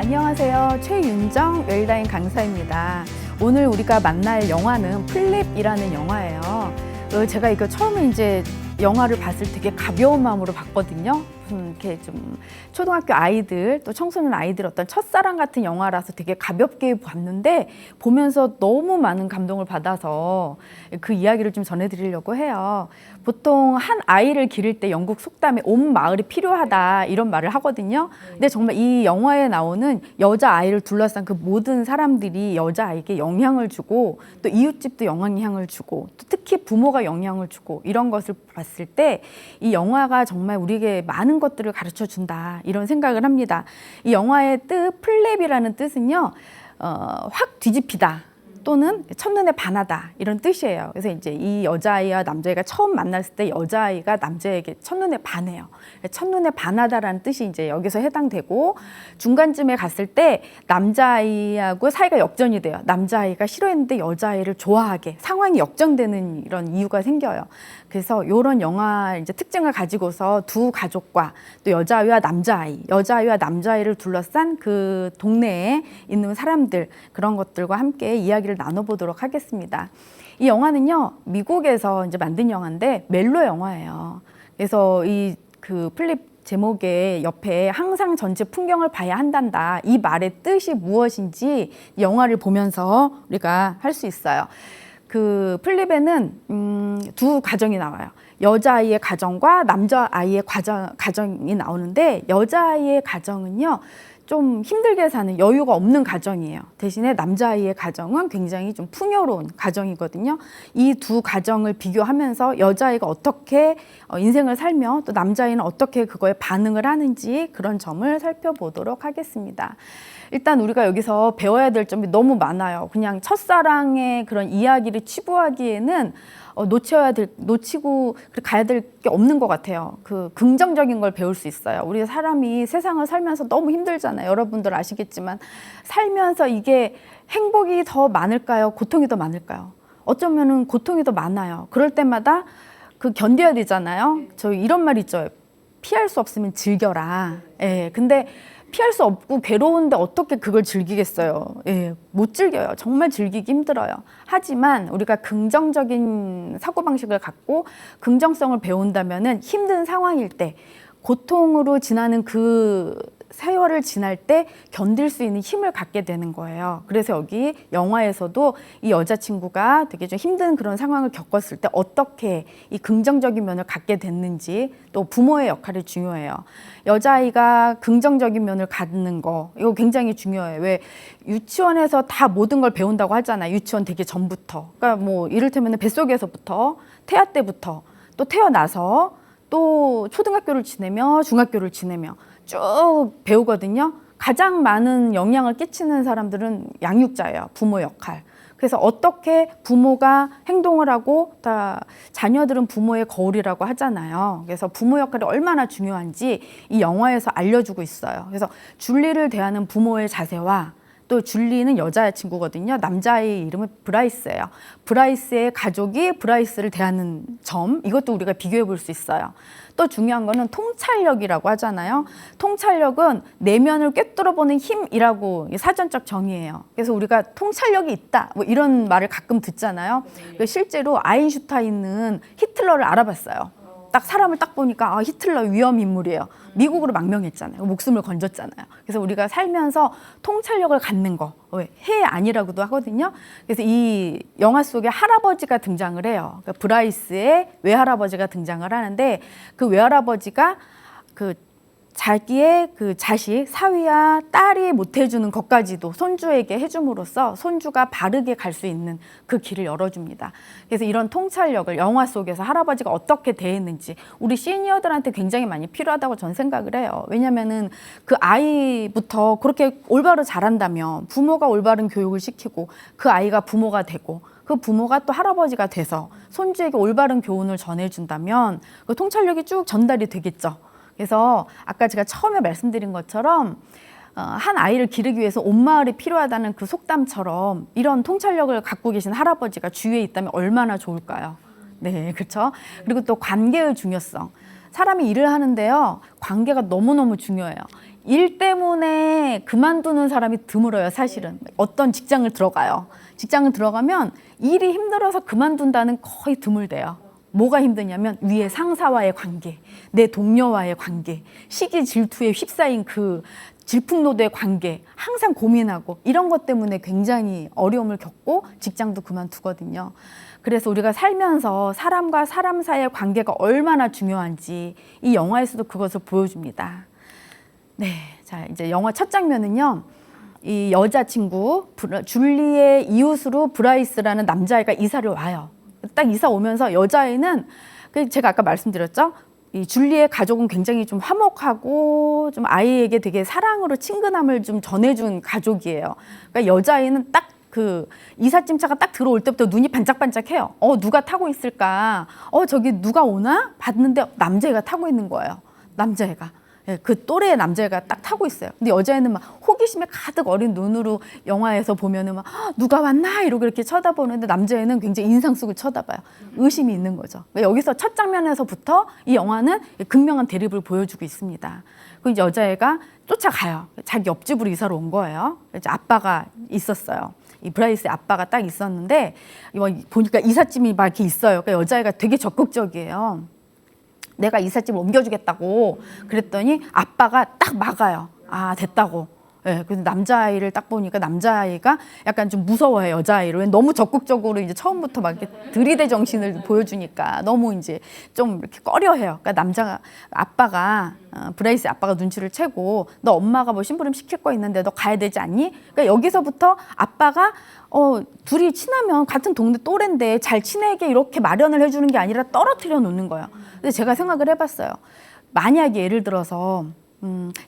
안녕하세요. 최윤정 웰다잉 강사입니다. 오늘 우리가 만날 영화는 플립이라는 영화예요. 제가 이거 처음에 이제 영화를 봤을 때 되게 가벼운 마음으로 봤거든요. 이렇게 좀 초등학교 아이들 또 청소년 아이들 어떤 첫사랑 같은 영화라서 되게 가볍게 봤는데 보면서 너무 많은 감동을 받아서 그 이야기를 좀 전해드리려고 해요. 보통 한 아이를 기를 때 영국 속담에 온 마을이 필요하다 이런 말을 하거든요. 근데 정말 이 영화에 나오는 여자아이를 둘러싼 그 모든 사람들이 여자아이에게 영향을 주고 또 이웃집도 영향을 주고 또 특히 부모가 영향을 주고 이런 것을 봤을 때 이 영화가 정말 우리에게 많은 것들을 가르쳐 준다 이런 생각을 합니다. 이 영화의 뜻 플랩이라는 뜻은요 확 뒤집히다 또는 첫눈에 반하다 이런 뜻이에요. 그래서 이제 이 여자아이와 남자아이가 처음 만났을 때 여자아이가 남자에게 첫눈에 반해요. 첫눈에 반하다라는 뜻이 이제 여기서 해당되고 중간쯤에 갔을 때 남자아이하고 사이가 역전이 돼요. 남자아이가 싫어했는데 여자아이를 좋아하게 상황이 역전되는 이런 이유가 생겨요. 그래서 이런 영화 이제 특징을 가지고서 두 가족과 또 여자아이와 남자아이를 둘러싼 그 동네에 있는 사람들 그런 것들과 함께 이야기를 나눠보도록 하겠습니다. 이 영화는요 미국에서 이제 만든 영화인데 멜로 영화예요. 그래서 이 그 플립 제목의 옆에 항상 전체 풍경을 봐야 한단다 이 말의 뜻이 무엇인지 영화를 보면서 우리가 할 수 있어요. 그 플립에는 두 가정이 나와요. 여자아이의 가정과 남자아이의 가정이 나오는데 여자아이의 가정은요 좀 힘들게 사는 여유가 없는 가정이에요. 대신에 남자아이의 가정은 굉장히 좀 풍요로운 가정이거든요. 이 두 가정을 비교하면서 여자아이가 어떻게 인생을 살며 또 남자아이는 어떻게 그거에 반응을 하는지 그런 점을 살펴보도록 하겠습니다. 일단 우리가 여기서 배워야 될 점이 너무 많아요. 그냥 첫사랑의 그런 이야기를 치부하기에는 놓치고 가야 될 게 없는 것 같아요. 그 긍정적인 걸 배울 수 있어요. 우리 사람이 세상을 살면서 너무 힘들잖아요. 여러분들 아시겠지만 살면서 이게 행복이 더 많을까요? 고통이 더 많을까요? 어쩌면은 고통이 더 많아요. 그럴 때마다 그 견뎌야 되잖아요. 저 이런 말 있죠. 피할 수 없으면 즐겨라. 예. 근데 피할 수 없고 괴로운데 어떻게 그걸 즐기겠어요? 예, 못 즐겨요. 정말 즐기기 힘들어요. 하지만 우리가 긍정적인 사고방식을 갖고 긍정성을 배운다면은 힘든 상황일 때 고통으로 지나는 그 세월을 지날 때 견딜 수 있는 힘을 갖게 되는 거예요. 그래서 여기 영화에서도 이 여자친구가 되게 좀 힘든 그런 상황을 겪었을 때 어떻게 이 긍정적인 면을 갖게 됐는지 또 부모의 역할이 중요해요. 여자아이가 긍정적인 면을 갖는 거 이거 굉장히 중요해요. 왜 유치원에서 다 모든 걸 배운다고 하잖아요. 유치원 되기 전부터. 그러니까 뭐 이를테면 뱃속에서부터 태아 때부터 또 태어나서 또 초등학교를 지내며 중학교를 지내며 쭉 배우거든요. 가장 많은 영향을 끼치는 사람들은 양육자예요. 부모 역할. 그래서 어떻게 부모가 행동을 하고 다 자녀들은 부모의 거울이라고 하잖아요. 그래서 부모 역할이 얼마나 중요한지 이 영화에서 알려주고 있어요. 그래서 줄리를 대하는 부모의 자세와 또 줄리는 여자친구거든요. 남자의 이름은 브라이스예요. 브라이스의 가족이 브라이스를 대하는 점 이것도 우리가 비교해 볼 수 있어요. 또 중요한 거는 통찰력이라고 하잖아요. 통찰력은 내면을 꿰뚫어보는 힘이라고 사전적 정의예요. 그래서 우리가 통찰력이 있다 뭐 이런 말을 가끔 듣잖아요. 실제로 아인슈타인은 히틀러를 알아봤어요. 딱 사람을 딱 보니까 히틀러 위험 인물이에요. 미국으로 망명했잖아요. 목숨을 건졌잖아요. 그래서 우리가 살면서 통찰력을 갖는 거, 해 아니라고도 하거든요. 그래서 이 영화 속에 할아버지가 등장을 해요. 그러니까 브라이스의 외할아버지가 등장을 하는데 그 외할아버지가 그 자기의 그 자식, 사위와 딸이 못 해주는 것까지도 손주에게 해줌으로써 손주가 바르게 갈 수 있는 그 길을 열어줍니다. 그래서 이런 통찰력을 영화 속에서 할아버지가 어떻게 대했는지 우리 시니어들한테 굉장히 많이 필요하다고 저는 생각을 해요. 왜냐면은 그 아이부터 그렇게 올바로 자란다면 부모가 올바른 교육을 시키고 그 아이가 부모가 되고 그 부모가 또 할아버지가 돼서 손주에게 올바른 교훈을 전해준다면 그 통찰력이 쭉 전달이 되겠죠. 그래서 아까 제가 처음에 말씀드린 것처럼 한 아이를 기르기 위해서 온 마을이 필요하다는 그 속담처럼 이런 통찰력을 갖고 계신 할아버지가 주위에 있다면 얼마나 좋을까요? 네, 그렇죠. 그리고 또 관계의 중요성. 사람이 일을 하는데요, 관계가 너무너무 중요해요. 일 때문에 그만두는 사람이 드물어요, 사실은. 어떤 직장을 들어가요. 직장을 들어가면 일이 힘들어서 그만둔다는 거의 드물대요. 뭐가 힘드냐면 위에 상사와의 관계, 내 동료와의 관계, 시기 질투에 휩싸인 그 질풍노도의 관계, 항상 고민하고 이런 것 때문에 굉장히 어려움을 겪고 직장도 그만두거든요. 그래서 우리가 살면서 사람과 사람 사이의 관계가 얼마나 중요한지 이 영화에서도 그것을 보여줍니다. 네, 자 이제 영화 첫 장면은요. 이 여자친구 줄리의 이웃으로 브라이스라는 남자애가 이사를 와요. 딱 이사 오면서 여자애는 제가 아까 말씀드렸죠. 이 줄리의 가족은 굉장히 좀 화목하고 좀 아이에게 되게 사랑으로 친근함을 좀 전해준 가족이에요. 그러니까 여자애는 딱 그 이삿짐차가 딱 들어올 때부터 눈이 반짝반짝해요. 누가 타고 있을까? 저기 누가 오나? 봤는데 남자애가 타고 있는 거예요. 남자애가. 예, 그 또래의 남자애가 딱 타고 있어요. 근데 여자애는 막 호기심에 가득 어린 눈으로 영화에서 보면은 막 누가 왔나 이러고 이렇게 쳐다보는데 남자애는 굉장히 인상 쓰고 쳐다봐요. 의심이 있는 거죠. 그러니까 여기서 첫 장면에서부터 이 영화는 극명한 대립을 보여주고 있습니다. 그 이제 여자애가 쫓아가요. 자기 옆집으로 이사를 온 거예요. 이제 아빠가 있었어요. 이 브라이스의 아빠가 딱 있었는데 보니까 이삿짐이 막 이렇게 있어요. 그러니까 여자애가 되게 적극적이에요. 내가 이삿짐을 옮겨주겠다고 그랬더니 아빠가 딱 막아요. 아 됐다고. 예, 그래서 남자아이를 딱 보니까 남자아이가 약간 좀 무서워해요. 여자아이를. 왜 너무 적극적으로 이제 처음부터 막 이렇게 들이대 정신을 보여주니까 너무 이제 좀 이렇게 꺼려해요. 그러니까 아빠가 브라이스 아빠가 눈치를 채고 너 엄마가 뭐 심부름 시킬 거 있는데 너 가야 되지 않니? 그러니까 여기서부터 아빠가 둘이 친하면 같은 동네 또래인데 잘 지내게 이렇게 마련을 해주는 게 아니라 떨어뜨려 놓는 거예요. 근데 제가 생각을 해봤어요. 만약에 예를 들어서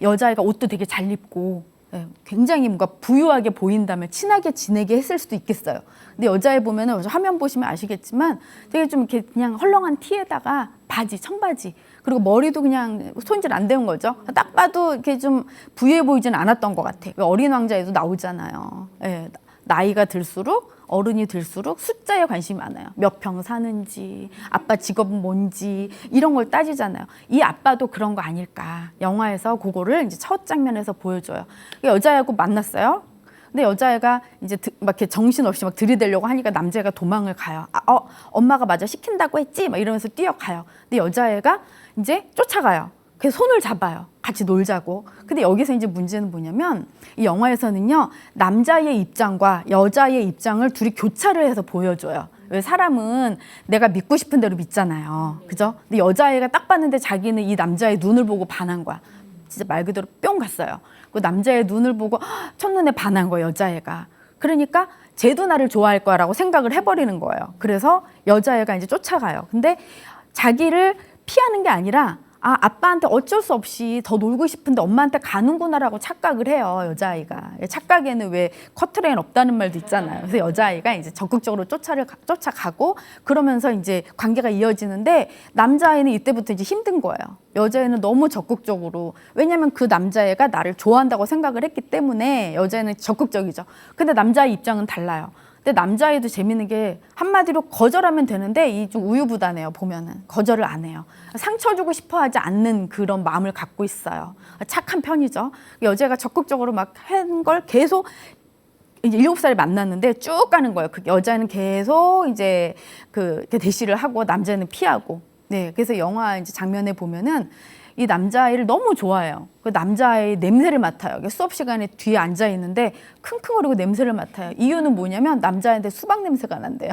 여자아이가 옷도 되게 잘 입고 굉장히 뭔가 부유하게 보인다면 친하게 지내게 했을 수도 있겠어요. 근데 여자애 보면은 화면 보시면 아시겠지만 되게 좀 이렇게 그냥 헐렁한 티에다가 바지, 청바지 그리고 머리도 그냥 손질 안 된 거죠. 딱 봐도 이렇게 좀 부유해 보이지는 않았던 것 같아. 어린 왕자에도 나오잖아요. 예, 나이가 들수록 어른이 들수록 숫자에 관심이 많아요. 몇 평 사는지, 아빠 직업은 뭔지 이런 걸 따지잖아요. 이 아빠도 그런 거 아닐까. 영화에서 그거를 이제 첫 장면에서 보여줘요. 여자애하고 만났어요. 근데 여자애가 이제 막 이렇게 정신없이 막 들이대려고 하니까 남자애가 도망을 가요. 엄마가 맞아 시킨다고 했지? 막 이러면서 뛰어가요. 근데 여자애가 이제 쫓아가요. 그래서 손을 잡아요. 같이 놀자고. 근데 여기서 이제 문제는 뭐냐면 이 영화에서는요 남자의 입장과 여자의 입장을 둘이 교차를 해서 보여줘요. 왜 사람은 내가 믿고 싶은 대로 믿잖아요. 그죠? 근데 여자애가 딱 봤는데 자기는 이 남자의 눈을 보고 반한 거야. 진짜 말 그대로 뿅 갔어요. 그 남자의 눈을 보고 첫눈에 반한 거예요, 여자애가. 그러니까 쟤도 나를 좋아할 거라고 생각을 해버리는 거예요. 그래서 여자애가 이제 쫓아가요. 근데 자기를 피하는 게 아니라 아빠한테 어쩔 수 없이 더 놀고 싶은데 엄마한테 가는구나라고 착각을 해요, 여자아이가. 착각에는 왜 커트라인 없다는 말도 있잖아요. 그래서 여자아이가 이제 적극적으로 쫓아가고 그러면서 이제 관계가 이어지는데 남자아이는 이때부터 이제 힘든 거예요. 여자애는 너무 적극적으로. 왜냐면 그 남자애가 나를 좋아한다고 생각을 했기 때문에 여자애는 적극적이죠. 근데 남자의 입장은 달라요. 근데 남자애도 재밌는 게 한마디로 거절하면 되는데 이 좀 우유부단해요. 보면은 거절을 안 해요. 상처 주고 싶어하지 않는 그런 마음을 갖고 있어요. 착한 편이죠. 여자가 적극적으로 막 한 걸 계속 이제 7살에 만났는데 쭉 가는 거예요. 그 여자는 계속 이제 그 대시를 하고 남자는 피하고. 네, 그래서 영화 이제 장면에 보면은 이 남자아이를 너무 좋아해요. 그 남자아이 냄새를 맡아요. 수업 시간에 뒤에 앉아 있는데 킁킁거리고 냄새를 맡아요. 이유는 뭐냐면 남자한테 수박 냄새가 난대요.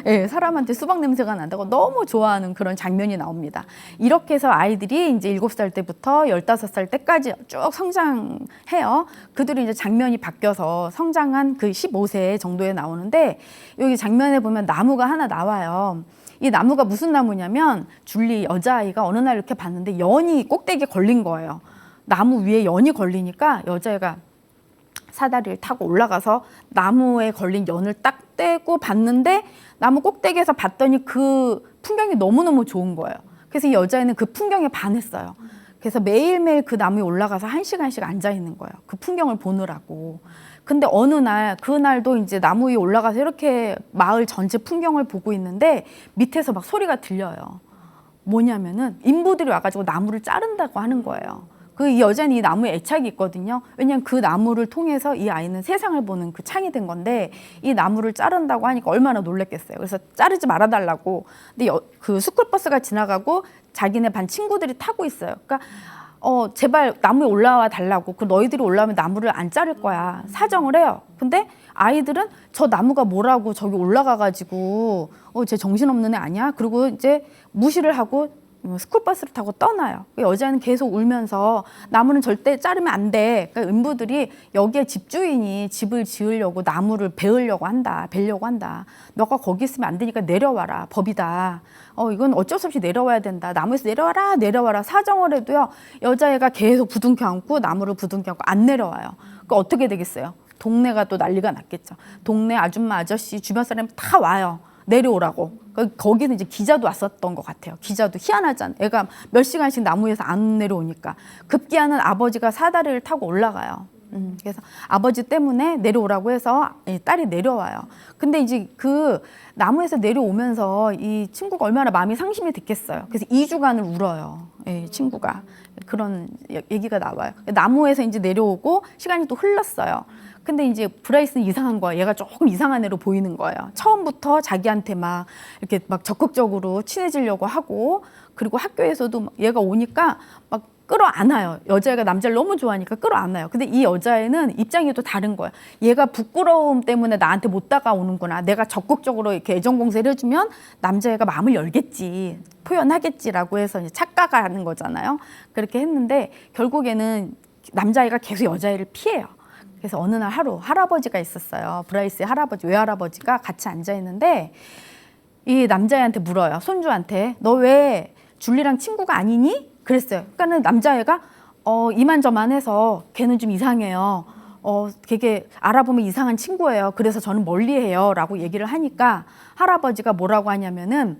예, 사람한테 수박 냄새가 난다고 너무 좋아하는 그런 장면이 나옵니다. 이렇게 해서 아이들이 이제 7살 때부터 15살 때까지 쭉 성장해요. 그들이 이제 장면이 바뀌어서 성장한 그 15세 정도에 나오는데 여기 장면에 보면 나무가 하나 나와요. 이 나무가 무슨 나무냐면 줄리 여자아이가 어느 날 이렇게 봤는데 연이 꼭대기에 걸린 거예요. 나무 위에 연이 걸리니까 여자애가 사다리를 타고 올라가서 나무에 걸린 연을 딱 떼고 봤는데 나무 꼭대기에서 봤더니 그 풍경이 너무너무 좋은 거예요. 그래서 이 여자애는 그 풍경에 반했어요. 그래서 매일매일 그 나무에 올라가서 1시간씩 앉아 있는 거예요. 그 풍경을 보느라고. 근데 어느 날, 그날도 이제 나무 위에 올라가서 이렇게 마을 전체 풍경을 보고 있는데 밑에서 막 소리가 들려요. 뭐냐면은 인부들이 와가지고 나무를 자른다고 하는 거예요. 그 이 여자는 이 나무에 애착이 있거든요. 왜냐하면 그 나무를 통해서 이 아이는 세상을 보는 그 창이 된 건데 이 나무를 자른다고 하니까 얼마나 놀랬겠어요. 그래서 자르지 말아달라고. 근데 그 스쿨버스가 지나가고 자기네 반 친구들이 타고 있어요. 그러니까 제발 나무에 올라와 달라고. 그 너희들이 올라오면 나무를 안 자를 거야. 사정을 해요. 근데 아이들은 저 나무가 뭐라고 저기 올라가가지고 쟤 정신없는 애 아니야? 그리고 이제 무시를 하고 스쿨버스를 타고 떠나요. 여자는 계속 울면서 나무는 절대 자르면 안 돼. 그러니까 인부들이 여기에 집주인이 집을 지으려고 나무를 베으려고 한다. 베려고 한다. 너가 거기 있으면 안 되니까 내려와라. 법이다. 이건 어쩔 수 없이 내려와야 된다. 나무에서 내려와라. 내려와라. 사정을 해도요. 여자애가 계속 부둥켜 안고 나무를 부둥켜 안고 안 내려와요. 그러니까 어떻게 되겠어요? 동네가 또 난리가 났겠죠. 동네 아줌마 아저씨 주변 사람 다 와요. 내려오라고. 거기는 이제 기자도 왔었던 것 같아요. 기자도 희한하잖아요. 애가 몇 시간씩 나무 위에서 안 내려오니까. 급기야는 아버지가 사다리를 타고 올라가요. 그래서 아버지 때문에 내려오라고 해서 딸이 내려와요. 근데 이제 그 나무에서 내려오면서 이 친구가 얼마나 마음이 상심이 됐겠어요. 그래서 2주간을 울어요. 친구가. 그런 얘기가 나와요. 나무에서 이제 내려오고 시간이 또 흘렀어요. 근데 이제 브라이스는 이상한 거야. 얘가 조금 이상한 애로 보이는 거예요. 처음부터 자기한테 막 이렇게 막 적극적으로 친해지려고 하고, 그리고 학교에서도 얘가 오니까 막 끌어안아요. 여자애가 남자를 너무 좋아하니까 끌어안아요. 근데 이 여자애는 입장이 또 다른 거야. 얘가 부끄러움 때문에 나한테 못 다가오는구나. 내가 적극적으로 이렇게 애정 공세를 해주면 남자애가 마음을 열겠지, 표현하겠지라고 해서 이제 착각하는 거잖아요. 그렇게 했는데 결국에는 남자애가 계속 여자애를 피해요. 그래서 어느 날 하루 할아버지가 있었어요. 브라이스의 할아버지, 외할아버지가 같이 앉아 있는데 이 남자애한테 물어요. 손주한테. 너 왜 줄리랑 친구가 아니니? 그랬어요. 그러니까는 남자애가 이만저만해서 걔는 좀 이상해요. 되게 알아보면 이상한 친구예요. 그래서 저는 멀리해요. 라고 얘기를 하니까 할아버지가 뭐라고 하냐면은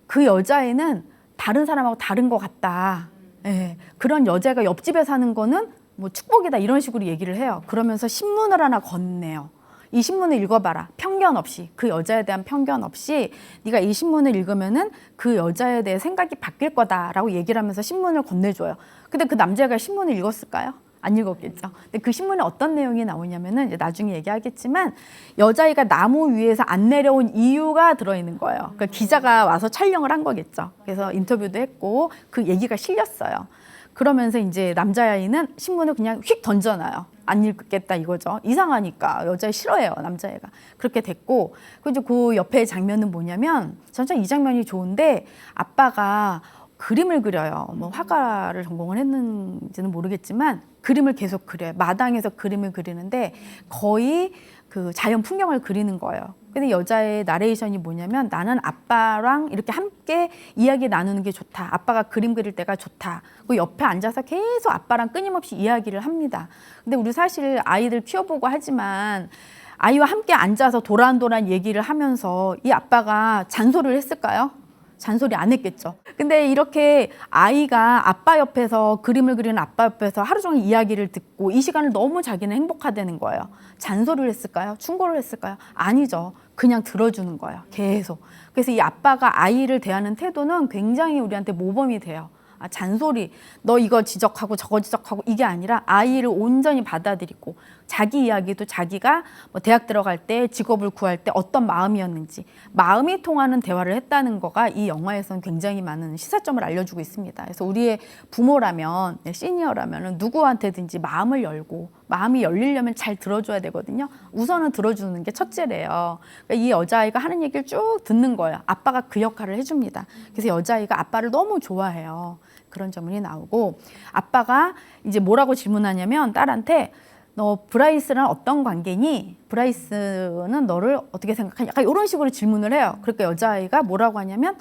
그 여자애는 다른 사람하고 다른 것 같다. 예, 그런 여자가 옆집에 사는 거는 뭐 축복이다 이런 식으로 얘기를 해요. 그러면서 신문을 하나 건네요. 이 신문을 읽어봐라. 편견 없이, 그 여자에 대한 편견 없이 네가 이 신문을 읽으면은 그 여자에 대해 생각이 바뀔 거다라고 얘기를 하면서 신문을 건네줘요. 근데 그 남자가 신문을 읽었을까요? 안 읽었겠죠. 근데 그 신문에 어떤 내용이 나오냐면은 이제 나중에 얘기하겠지만 여자아이가 나무 위에서 안 내려온 이유가 들어있는 거예요. 그러니까 기자가 와서 촬영을 한 거겠죠. 그래서 인터뷰도 했고 그 얘기가 실렸어요. 그러면서 이제 남자아이는 신문을 그냥 휙 던져놔요. 안 읽겠다 이거죠. 이상하니까 여자애 싫어해요, 남자애가. 그렇게 됐고, 그리고 그 옆에 장면은 뭐냐면, 전체 이 장면이 좋은데 아빠가 그림을 그려요. 뭐 화가를 전공을 했는지는 모르겠지만 그림을 계속 그려요. 마당에서 그림을 그리는데 거의 그 자연 풍경을 그리는 거예요. 근데 여자의 나레이션이 뭐냐면 나는 아빠랑 이렇게 함께 이야기 나누는 게 좋다. 아빠가 그림 그릴 때가 좋다. 그 옆에 앉아서 계속 아빠랑 끊임없이 이야기를 합니다. 근데 우리 사실 아이들 키워보고 하지만 아이와 함께 앉아서 도란도란 얘기를 하면서 이 아빠가 잔소리를 했을까요? 잔소리 안 했겠죠. 근데 이렇게 아이가 아빠 옆에서 그림을 그리는 아빠 옆에서 하루 종일 이야기를 듣고 이 시간을 너무 자기는 행복하다는 거예요. 잔소리를 했을까요? 충고를 했을까요? 아니죠. 그냥 들어주는 거예요. 계속. 그래서 이 아빠가 아이를 대하는 태도는 굉장히 우리한테 모범이 돼요. 잔소리, 너 이거 지적하고 저거 지적하고 이게 아니라 아이를 온전히 받아들이고 자기 이야기도 자기가 뭐 대학 들어갈 때 직업을 구할 때 어떤 마음이었는지 마음이 통하는 대화를 했다는 거가 이 영화에서는 굉장히 많은 시사점을 알려주고 있습니다. 그래서 우리의 부모라면, 시니어라면 누구한테든지 마음을 열고 마음이 열리려면 잘 들어줘야 되거든요. 우선은 들어주는 게 첫째래요. 그러니까 이 여자아이가 하는 얘기를 쭉 듣는 거예요. 아빠가 그 역할을 해줍니다. 그래서 여자아이가 아빠를 너무 좋아해요. 그런 점이 나오고 아빠가 이제 뭐라고 질문하냐면 딸한테 너 브라이스랑 어떤 관계니? 브라이스는 너를 어떻게 생각하냐? 약간 이런 식으로 질문을 해요. 그러니까 여자아이가 뭐라고 하냐면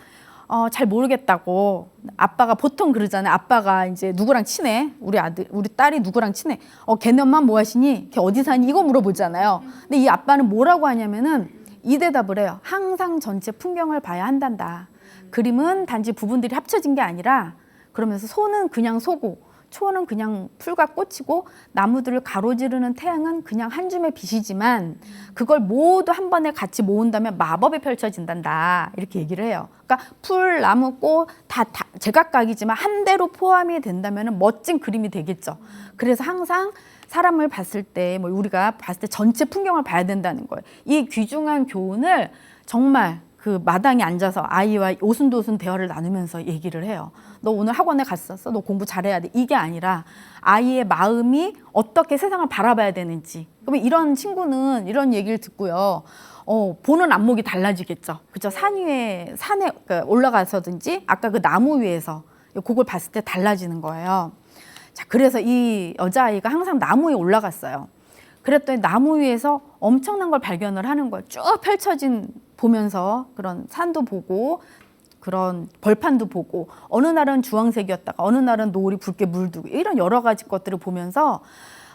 잘 모르겠다고. 아빠가 보통 그러잖아요. 아빠가 이제 누구랑 친해? 우리 딸이 누구랑 친해? 걔네 엄마 뭐 하시니? 걔 어디 사니? 이거 물어보잖아요. 근데 이 아빠는 뭐라고 하냐면은 이 대답을 해요. 항상 전체 풍경을 봐야 한단다. 그림은 단지 부분들이 합쳐진 게 아니라 그러면서 소는 그냥 소고 초는 그냥 풀과 꽃이고 나무들을 가로지르는 태양은 그냥 한 줌의 빛이지만 그걸 모두 한 번에 같이 모은다면 마법이 펼쳐진단다 이렇게 얘기를 해요. 그러니까 풀, 나무, 꽃 다 제각각이지만 한 대로 포함이 된다면 멋진 그림이 되겠죠. 그래서 항상 사람을 봤을 때 뭐 우리가 봤을 때 전체 풍경을 봐야 된다는 거예요. 이 귀중한 교훈을 정말 그 마당에 앉아서 아이와 오순도순 대화를 나누면서 얘기를 해요. 너 오늘 학원에 갔었어? 너 공부 잘해야 돼. 이게 아니라 아이의 마음이 어떻게 세상을 바라봐야 되는지. 그러면 이런 친구는 이런 얘기를 듣고요. 보는 안목이 달라지겠죠. 그죠? 산에 그러니까 올라가서든지 아까 그 나무 위에서 그걸 봤을 때 달라지는 거예요. 자, 그래서 이 여자아이가 항상 나무에 올라갔어요. 그랬더니 나무 위에서 엄청난 걸 발견을 하는 거예요. 쭉 펼쳐진 보면서 그런 산도 보고 그런 벌판도 보고 어느 날은 주황색이었다가 어느 날은 노을이 붉게 물들고 이런 여러 가지 것들을 보면서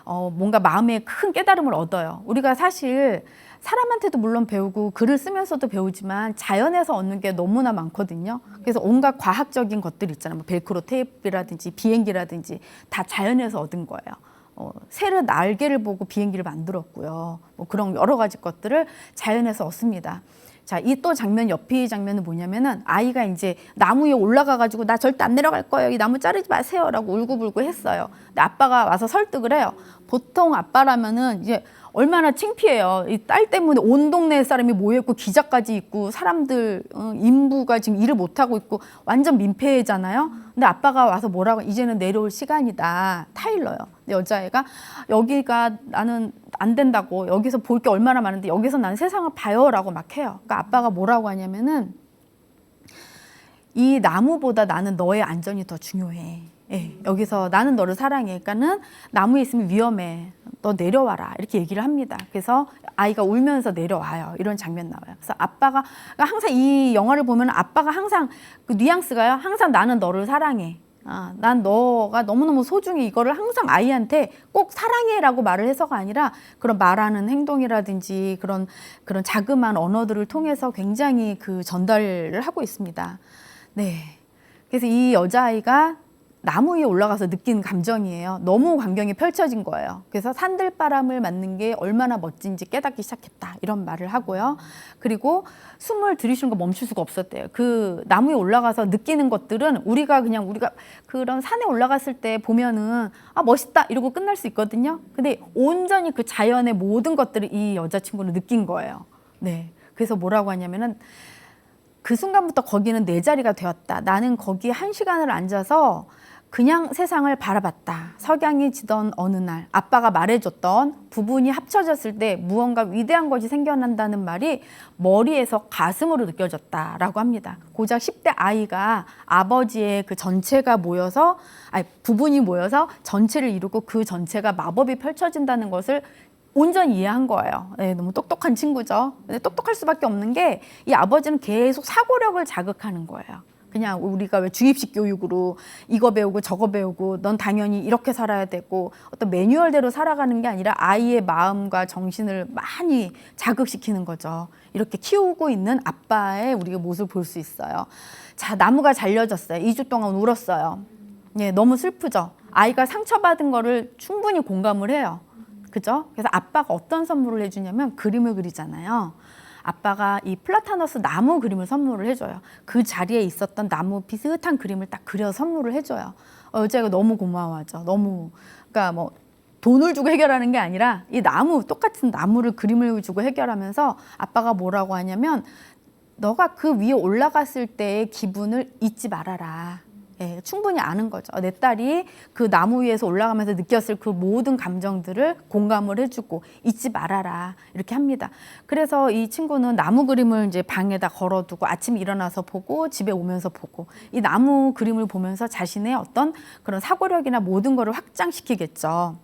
뭔가 마음에 큰 깨달음을 얻어요. 우리가 사실 사람한테도 물론 배우고 글을 쓰면서도 배우지만 자연에서 얻는 게 너무나 많거든요. 그래서 온갖 과학적인 것들 있잖아요. 뭐 벨크로 테이프라든지 비행기라든지 다 자연에서 얻은 거예요. 새를 날개를 보고 비행기를 만들었고요. 뭐 그런 여러 가지 것들을 자연에서 얻습니다. 자, 이 또 장면, 옆이 장면은 뭐냐면은 아이가 이제 나무 위에 올라가가지고 나 절대 안 내려갈 거예요. 이 나무 자르지 마세요. 라고 울고불고 했어요. 근데 아빠가 와서 설득을 해요. 보통 아빠라면은 이제 얼마나 창피해요. 이 딸 때문에 온 동네 사람이 모여있고 기자까지 있고 사람들 인부가 지금 일을 못하고 있고 완전 민폐잖아요. 근데 아빠가 와서 뭐라고 이제는 내려올 시간이다. 타일러요. 근데 여자애가 여기가 나는 안 된다고 여기서 볼 게 얼마나 많은데 여기서 난 세상을 봐요 라고 막 해요. 그러니까 아빠가 뭐라고 하냐면은 이 나무보다 나는 너의 안전이 더 중요해. 예, 여기서 나는 너를 사랑해. 그러니까는 나무에 있으면 위험해. 너 내려와라. 이렇게 얘기를 합니다. 그래서 아이가 울면서 내려와요. 이런 장면 나와요. 그래서 아빠가 항상 이 영화를 보면 아빠가 항상 그 뉘앙스가요. 항상 나는 너를 사랑해. 난 너가 너무너무 소중해. 이거를 항상 아이한테 꼭 사랑해라고 말을 해서가 아니라 그런 말하는 행동이라든지 그런 자그마한 언어들을 통해서 굉장히 그 전달을 하고 있습니다. 네. 그래서 이 여자아이가 나무 위에 올라가서 느낀 감정이에요. 너무 광경이 펼쳐진 거예요. 그래서 산들바람을 맞는 게 얼마나 멋진지 깨닫기 시작했다. 이런 말을 하고요. 그리고 숨을 들이쉬는 거 멈출 수가 없었대요. 그 나무에 올라가서 느끼는 것들은 우리가 그런 산에 올라갔을 때 보면은 멋있다 이러고 끝날 수 있거든요. 근데 온전히 그 자연의 모든 것들을 이 여자친구는 느낀 거예요. 네. 그래서 뭐라고 하냐면은 그 순간부터 거기는 내 자리가 되었다. 나는 거기 1시간을 앉아서 그냥 세상을 바라봤다. 석양이 지던 어느 날 아빠가 말해줬던 부분이 합쳐졌을 때 무언가 위대한 것이 생겨난다는 말이 머리에서 가슴으로 느껴졌다라고 합니다. 고작 10대 아이가 아버지의 그 전체가 모여서 부분이 모여서 전체를 이루고 그 전체가 마법이 펼쳐진다는 것을 온전히 이해한 거예요. 네, 너무 똑똑한 친구죠. 근데 똑똑할 수밖에 없는 게 이 아버지는 계속 사고력을 자극하는 거예요. 그냥 우리가 왜 주입식 교육으로 이거 배우고 저거 배우고 넌 당연히 이렇게 살아야 되고 어떤 매뉴얼대로 살아가는 게 아니라 아이의 마음과 정신을 많이 자극시키는 거죠. 이렇게 키우고 있는 아빠의 우리가 모습을 볼 수 있어요. 자, 나무가 잘려졌어요. 2주 동안 울었어요. 예, 너무 슬프죠. 아이가 상처받은 거를 충분히 공감을 해요. 그죠? 그래서 아빠가 어떤 선물을 해주냐면 그림을 그리잖아요. 아빠가 이 플라타너스 나무 그림을 선물을 해줘요. 그 자리에 있었던 나무 비슷한 그림을 딱 그려서 선물을 해줘요. 여자가 너무 고마워하죠. 너무 그러니까 뭐 돈을 주고 해결하는 게 아니라 이 나무 똑같은 나무를 그림을 주고 해결하면서 아빠가 뭐라고 하냐면 너가 그 위에 올라갔을 때의 기분을 잊지 말아라. 예, 충분히 아는 거죠. 내 딸이 그 나무 위에서 올라가면서 느꼈을 그 모든 감정들을 공감을 해주고 잊지 말아라 이렇게 합니다. 그래서 이 친구는 나무 그림을 이제 방에다 걸어두고 아침에 일어나서 보고 집에 오면서 보고 이 나무 그림을 보면서 자신의 어떤 그런 사고력이나 모든 거를 확장시키겠죠.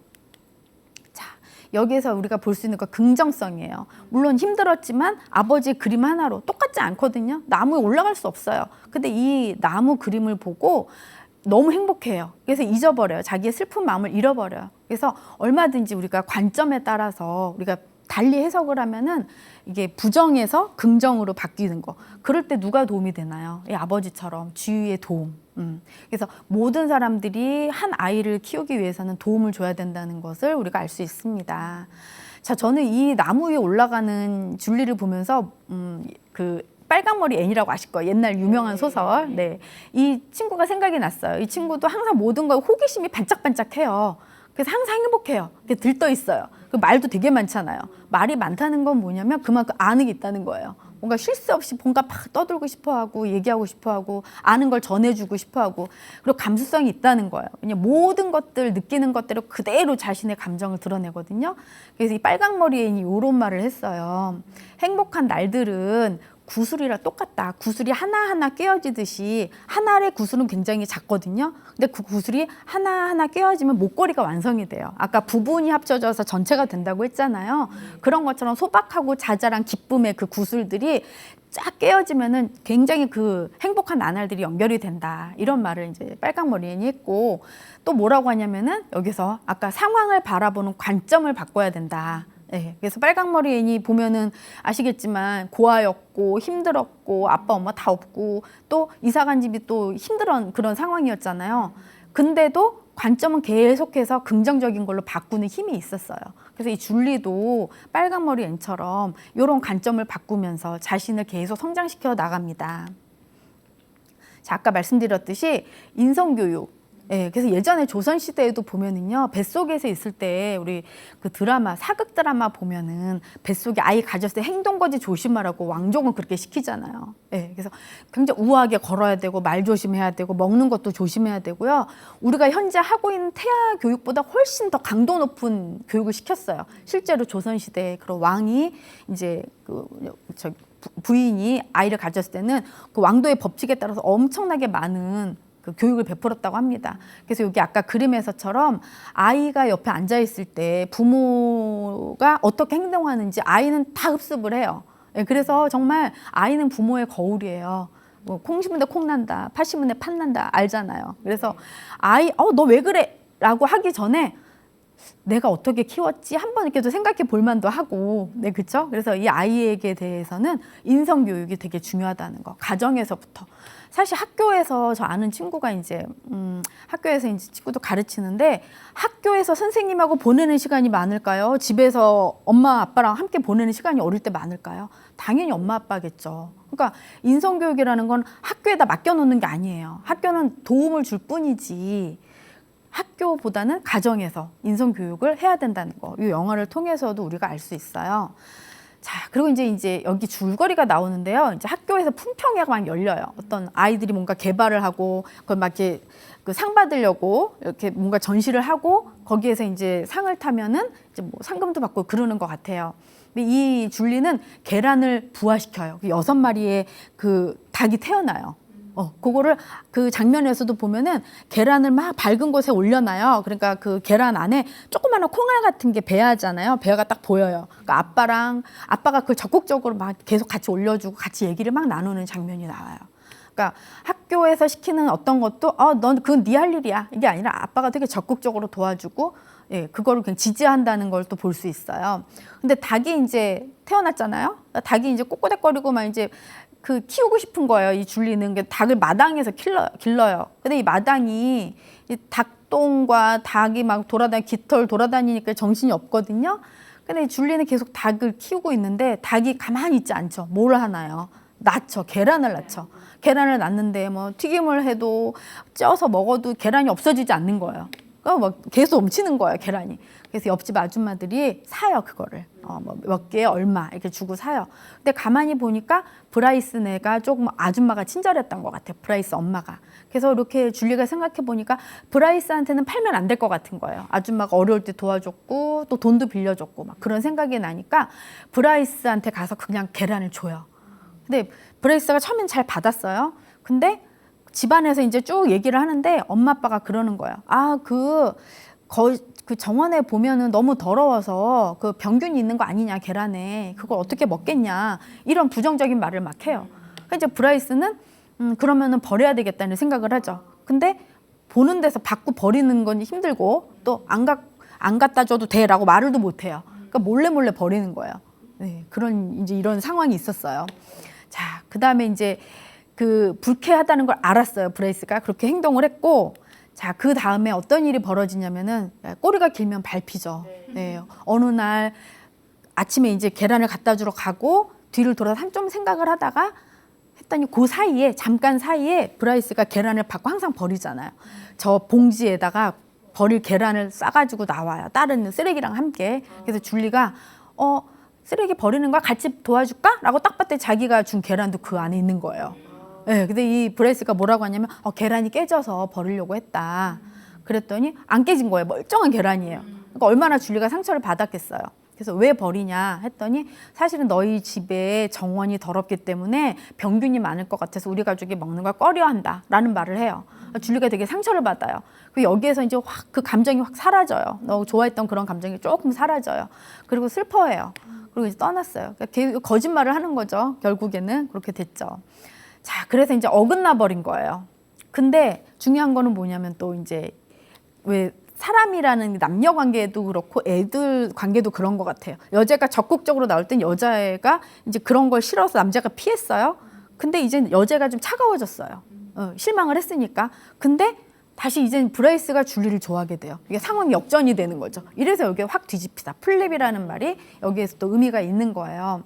여기에서 우리가 볼 수 있는 건 긍정성이에요. 물론 힘들었지만 아버지 그림 하나로 똑같지 않거든요. 나무에 올라갈 수 없어요. 근데 이 나무 그림을 보고 너무 행복해요. 그래서 잊어버려요. 자기의 슬픈 마음을 잃어버려요. 그래서 얼마든지 우리가 관점에 따라서 우리가 달리 해석을 하면은 이게 부정에서 긍정으로 바뀌는 거. 그럴 때 누가 도움이 되나요? 이 아버지처럼 주위의 도움. 그래서 모든 사람들이 한 아이를 키우기 위해서는 도움을 줘야 된다는 것을 우리가 알 수 있습니다. 자, 저는 이 나무 위에 올라가는 줄리를 보면서 그 빨강머리 앤이라고 아실 거예요. 옛날 유명한 소설. 네, 이 친구가 생각이 났어요. 이 친구도 항상 모든 거에 호기심이 반짝반짝해요. 그래서 항상 행복해요. 들떠 있어요. 그 말도 되게 많잖아요. 말이 많다는 건 뭐냐면 그만큼 아는 게 있다는 거예요. 뭔가 쉴 새 없이 뭔가 막 떠들고 싶어하고 얘기하고 싶어하고 아는 걸 전해주고 싶어하고 그리고 감수성이 있다는 거예요. 그냥 모든 것들 느끼는 것대로 그대로 자신의 감정을 드러내거든요. 그래서 이 빨강머리 애인이 이런 말을 했어요. 행복한 날들은 구슬이랑 똑같다. 구슬이 하나하나 꿰어지듯이 한 알의 구슬은 굉장히 작거든요. 근데 그 구슬이 하나하나 꿰어지면 목걸이가 완성이 돼요. 아까 부분이 합쳐져서 전체가 된다고 했잖아요. 그런 것처럼 소박하고 자잘한 기쁨의 그 구슬들이 쫙 꿰어지면은 굉장히 그 행복한 나날들이 연결이 된다. 이런 말을 이제 빨강머리애인이 했고 또 뭐라고 하냐면은 여기서 아까 상황을 바라보는 관점을 바꿔야 된다. 네, 그래서 빨강머리 애인이 보면은 아시겠지만 고아였고 힘들었고 아빠 엄마 다 없고 또 이사간 집이 또 힘든 그런 상황이었잖아요. 근데도 관점은 계속해서 긍정적인 걸로 바꾸는 힘이 있었어요. 그래서 이 줄리도 빨강머리 애인처럼 이런 관점을 바꾸면서 자신을 계속 성장시켜 나갑니다. 자, 아까 말씀드렸듯이 인성교육. 예, 그래서 예전에 조선시대에도 보면은요, 뱃속에서 있을 때 우리 그 드라마, 사극 드라마 보면은 뱃속에 아이 가졌을 때 행동거지 조심하라고 왕족은 그렇게 시키잖아요. 예, 그래서 굉장히 우아하게 걸어야 되고 말 조심해야 되고 먹는 것도 조심해야 되고요. 우리가 현재 하고 있는 태아 교육보다 훨씬 더 강도 높은 교육을 시켰어요. 실제로 조선시대 그런 왕이 이제 부인이 아이를 가졌을 때는 그 왕도의 법칙에 따라서 엄청나게 많은 그 교육을 베풀었다고 합니다. 그래서 여기 아까 그림에서처럼 아이가 옆에 앉아 있을 때 부모가 어떻게 행동하는지 아이는 다 흡습을 해요. 그래서 정말 아이는 부모의 거울이에요. 뭐 콩 심은데 콩 난다, 팥 심은데 팥 난다 알잖아요. 그래서 아이, 너 왜 그래? 라고 하기 전에 내가 어떻게 키웠지? 한번 이렇게 생각해 볼 만도 하고, 네, 그렇죠? 그래서 이 아이에게 대해서는 인성 교육이 되게 중요하다는 거, 가정에서부터. 사실 학교에서 저 아는 친구가 이제 학교에서 이제 친구도 가르치는데 학교에서 선생님하고 보내는 시간이 많을까요? 집에서 엄마 아빠랑 함께 보내는 시간이 어릴 때 많을까요? 당연히 엄마 아빠겠죠. 그러니까 인성 교육이라는 건 학교에다 맡겨놓는 게 아니에요. 학교는 도움을 줄 뿐이지. 학교보다는 가정에서 인성교육을 해야 된다는 거. 이 영화를 통해서도 우리가 알 수 있어요. 자, 그리고 이제 여기 줄거리가 나오는데요. 이제 학교에서 품평회가 막 열려요. 어떤 아이들이 뭔가 개발을 하고, 그걸 막 이렇게 그 상 받으려고 이렇게 뭔가 전시를 하고, 거기에서 이제 상을 타면은 이제 뭐 상금도 받고 그러는 것 같아요. 근데 이 줄리는 계란을 부화시켜요. 6마리의 그 닭이 태어나요. 그거를 그 장면에서도 보면은 계란을 막 밝은 곳에 올려놔요. 그러니까 그 계란 안에 조그마한 콩알 같은 게 배아잖아요. 배아가 딱 보여요. 그러니까 아빠가 그걸 적극적으로 막 계속 같이 올려주고 같이 얘기를 막 나누는 장면이 나와요. 그러니까 학교에서 시키는 어떤 것도 넌 그건 네 할 일이야. 이게 아니라 아빠가 되게 적극적으로 도와주고 예, 그거를 그냥 지지한다는 걸 또 볼 수 있어요. 근데 닭이 이제 태어났잖아요. 닭이 이제 꼬꼬닥거리고 막 이제 그 키우고 싶은 거예요. 이 줄리는 닭을 마당에서 길러요. 근데 이 마당이 이 닭똥과 닭이 막 깃털 돌아다니니까 정신이 없거든요. 근데 이 줄리는 계속 닭을 키우고 있는데 닭이 가만히 있지 않죠. 뭘 하나요? 계란을 낳죠. 계란을 낳는데 뭐 튀김을 해도 쪄서 먹어도 계란이 없어지지 않는 거예요. 막 계속 넘치는 거예요, 계란이. 그래서 옆집 아줌마들이 사요, 그거를. 뭐 몇 개에 얼마 이렇게 주고 사요. 근데 가만히 보니까 브라이스네가 조금 아줌마가 친절했던 것 같아요, 브라이스 엄마가. 그래서 이렇게 줄리가 생각해 보니까 브라이스한테는 팔면 안 될 것 같은 거예요. 아줌마가 어려울 때 도와줬고 또 돈도 빌려줬고 막 그런 생각이 나니까 브라이스한테 가서 그냥 계란을 줘요. 근데 브라이스가 처음엔 잘 받았어요. 근데 집안에서 이제 쭉 얘기를 하는데 엄마 아빠가 그러는 거예요. 그 정원에 보면은 너무 더러워서 그 병균이 있는 거 아니냐, 계란에. 그걸 어떻게 먹겠냐. 이런 부정적인 말을 막 해요. 그러니까 이제 브라이스는 그러면은 버려야 되겠다는 생각을 하죠. 근데 보는 데서 받고 버리는 건 힘들고 또 안 갖다 줘도 돼라고 말을도 못 해요. 그러니까 몰래 버리는 거예요. 네, 그런 이제 이런 상황이 있었어요. 자, 그다음에 이제 그 불쾌하다는 걸 알았어요. 브레이스가 그렇게 행동을 했고, 자, 그 다음에 어떤 일이 벌어지냐면은 꼬리가 길면 밟히죠. 네, 어느 날 아침에 이제 계란을 갖다 주러 가고 뒤를 돌아서 좀 생각을 하다가 했더니 그 사이에 잠깐 사이에 브라이스가 계란을 받고 항상 버리잖아요. 저 봉지에다가 버릴 계란을 싸가지고 나와요. 다른 쓰레기랑 함께. 그래서 줄리가 쓰레기 버리는 거 같이 도와줄까? 라고 딱 봤더니 자기가 준 계란도 그 안에 있는 거예요. 네, 근데 이 브레이스가 뭐라고 하냐면 계란이 깨져서 버리려고 했다. 그랬더니 안 깨진 거예요. 멀쩡한 계란이에요. 그러니까 얼마나 줄리가 상처를 받았겠어요. 그래서 왜 버리냐 했더니 사실은 너희 집에 정원이 더럽기 때문에 병균이 많을 것 같아서 우리 가족이 먹는 걸 꺼려한다 라는 말을 해요. 줄리가 되게 상처를 받아요. 그 여기에서 이제 확 그 감정이 확 사라져요. 너 좋아했던 그런 감정이 조금 사라져요. 그리고 슬퍼해요. 그리고 이제 떠났어요. 그러니까 거짓말을 하는 거죠. 결국에는 그렇게 됐죠. 자, 그래서 이제 어긋나 버린 거예요. 근데 중요한 거는 뭐냐면 또 이제 왜 사람이라는 남녀 관계도 그렇고 애들 관계도 그런 것 같아요. 여자가 적극적으로 나올 땐 여자애가 이제 그런 걸 싫어서 남자가 피했어요. 근데 이제 여자가 좀 차가워졌어요. 실망을 했으니까. 근데 다시 이제 브라이스가 줄리를 좋아하게 돼요. 이게 상황 역전이 되는 거죠. 이래서 여기에 확 뒤집히다. 플립이라는 말이 여기에서 또 의미가 있는 거예요.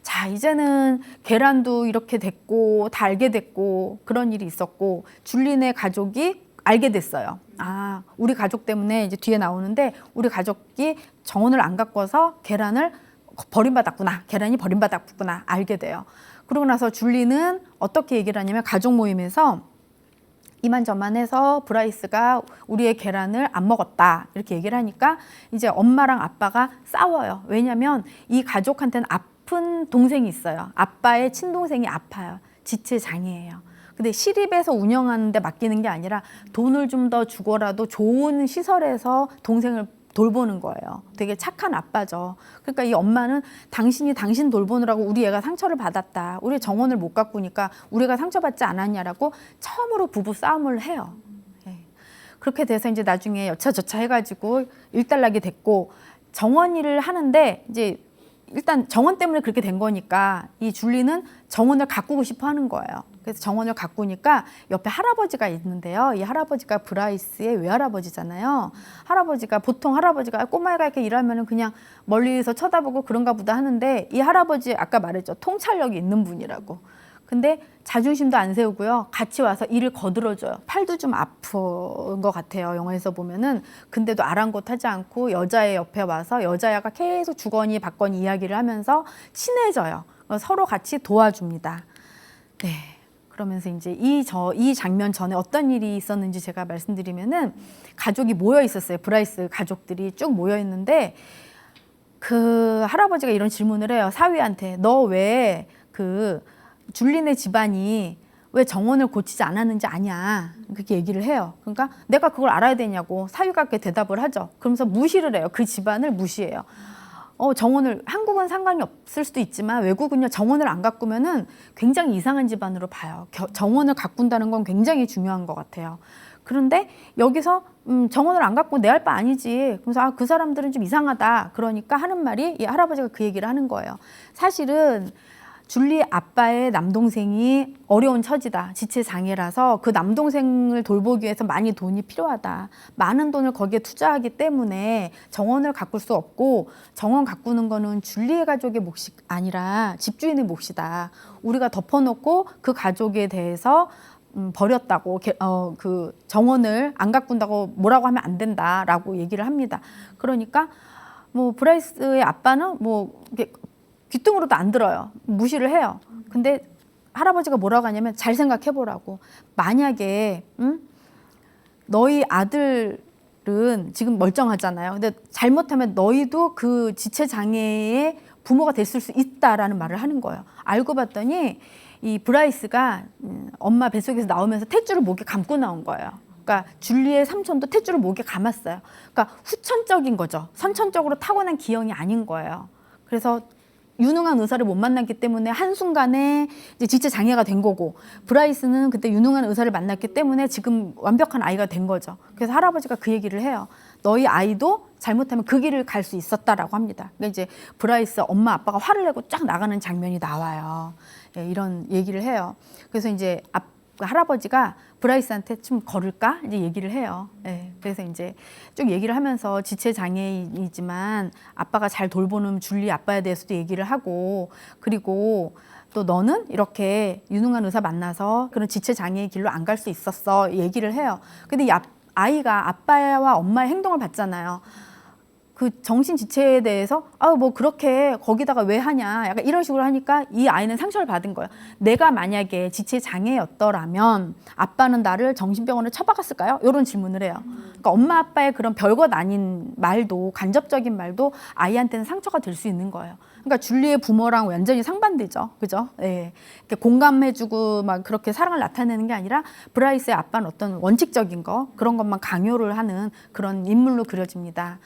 자, 이제는 계란도 이렇게 됐고 다 알게 됐고 그런 일이 있었고 줄리네 가족이 알게 됐어요. 아, 우리 가족 때문에 이제 뒤에 나오는데 우리 가족이 정원을 안 가꿔서 계란을 버림받았구나. 계란이 버림받았구나. 알게 돼요. 그러고 나서 줄리는 어떻게 얘기를 하냐면 가족 모임에서 이만저만 해서 브라이스가 우리의 계란을 안 먹었다. 이렇게 얘기를 하니까 이제 엄마랑 아빠가 싸워요. 왜냐면 이 가족한테는 아픈 동생이 있어요. 아빠의 친동생이 아파요. 지체장애예요. 근데 시립에서 운영하는데 맡기는 게 아니라 돈을 좀 더 주고라도 좋은 시설에서 동생을 돌보는 거예요. 되게 착한 아빠죠. 그러니까 이 엄마는 당신이 당신 돌보느라고 우리 애가 상처를 받았다. 우리 정원을 못 가꾸니까 우리가 상처받지 않았냐라고 처음으로 부부 싸움을 해요. 네. 그렇게 돼서 이제 나중에 여차저차 해가지고 일단락이 됐고 정원 일을 하는데 이제 일단 정원 때문에 그렇게 된 거니까 이 줄리는 정원을 가꾸고 싶어 하는 거예요. 그래서 정원을 가꾸니까 옆에 할아버지가 있는데요. 이 할아버지가 브라이스의 외할아버지잖아요. 할아버지가 보통 할아버지가 꼬마애가 이렇게 일하면은 그냥 멀리서 쳐다보고 그런가 보다 하는데 이 할아버지 아까 말했죠. 통찰력이 있는 분이라고. 근데 자존심도 안 세우고요. 같이 와서 일을 거들어줘요. 팔도 좀 아픈 것 같아요. 영화에서 보면은. 근데도 아랑곳하지 않고 여자애 옆에 와서 여자애가 계속 주거니 받거니 이야기를 하면서 친해져요. 서로 같이 도와줍니다. 네. 그러면서 이제 이 장면 전에 어떤 일이 있었는지 제가 말씀드리면은 가족이 모여 있었어요. 브라이스 가족들이 쭉 모여 있는데 그 할아버지가 이런 질문을 해요. 사위한테. 너 왜 그 줄리네 집안이 왜 정원을 고치지 않았는지 아냐. 그렇게 얘기를 해요. 그러니까 내가 그걸 알아야 되냐고 사위가 그렇게 대답을 하죠. 그러면서 무시를 해요. 그 집안을 무시해요. 정원을 한국은 상관이 없을 수도 있지만 외국은요 정원을 안 가꾸면은 굉장히 이상한 집안으로 봐요. 정원을 가꾼다는 건 굉장히 중요한 것 같아요. 그런데 여기서 정원을 안 가꾸고 내 할 바 아니지. 그래서 그 사람들은 좀 이상하다. 그러니까 하는 말이 이 할아버지가 그 얘기를 하는 거예요. 사실은 줄리 아빠의 남동생이 어려운 처지다. 지체장애라서 그 남동생을 돌보기 위해서 많이 돈이 필요하다. 많은 돈을 거기에 투자하기 때문에 정원을 가꿀 수 없고 정원 가꾸는 거는 줄리의 가족의 몫이 아니라 집주인의 몫이다. 우리가 덮어놓고 그 가족에 대해서 버렸다고 그 정원을 안 가꾼다고 뭐라고 하면 안 된다라고 얘기를 합니다. 그러니까 뭐 브라이스의 아빠는 뭐 귀뚱으로도 안 들어요. 무시를 해요. 근데 할아버지가 뭐라고 하냐면 잘 생각해보라고. 만약에 너희 아들은 지금 멀쩡하잖아요. 근데 잘못하면 너희도 그 지체장애의 부모가 됐을 수 있다라는 말을 하는 거예요. 알고 봤더니 이 브라이스가 엄마 뱃속에서 나오면서 탯줄을 목에 감고 나온 거예요. 그러니까 줄리의 삼촌도 탯줄을 목에 감았어요. 그러니까 후천적인 거죠. 선천적으로 타고난 기형이 아닌 거예요. 그래서 유능한 의사를 못 만났기 때문에 한순간에 이제 지체 장애가 된 거고, 브라이스는 그때 유능한 의사를 만났기 때문에 지금 완벽한 아이가 된 거죠. 그래서 할아버지가 그 얘기를 해요. 너희 아이도 잘못하면 그 길을 갈 수 있었다라고 합니다. 그러니까 이제 브라이스 엄마 아빠가 화를 내고 쫙 나가는 장면이 나와요. 예, 이런 얘기를 해요. 그래서 이제 할아버지가 브라이스한테 좀 걸을까 이제 얘기를 해요. 예, 그래서 이제 쭉 얘기를 하면서 지체 장애이지만 아빠가 잘 돌보는 줄리 아빠에 대해서도 얘기를 하고, 그리고 또 너는 이렇게 유능한 의사 만나서 그런 지체 장애의 길로 안 갈 수 있었어 얘기를 해요. 근데 이 아이가 아빠와 엄마의 행동을 봤잖아요. 그 정신 지체에 대해서 뭐 그렇게 거기다가 왜 하냐 약간 이런 식으로 하니까 이 아이는 상처를 받은 거예요. 내가 만약에 지체 장애였더라면 아빠는 나를 정신병원에 처박았을까요? 이런 질문을 해요. 그러니까 엄마 아빠의 그런 별것 아닌 말도, 간접적인 말도 아이한테는 상처가 될 수 있는 거예요. 그러니까 줄리의 부모랑 완전히 상반되죠. 그죠? 예. 이렇게 공감해주고 막 그렇게 사랑을 나타내는 게 아니라 브라이스의 아빠는 어떤 원칙적인 거, 그런 것만 강요를 하는 그런 인물로 그려집니다.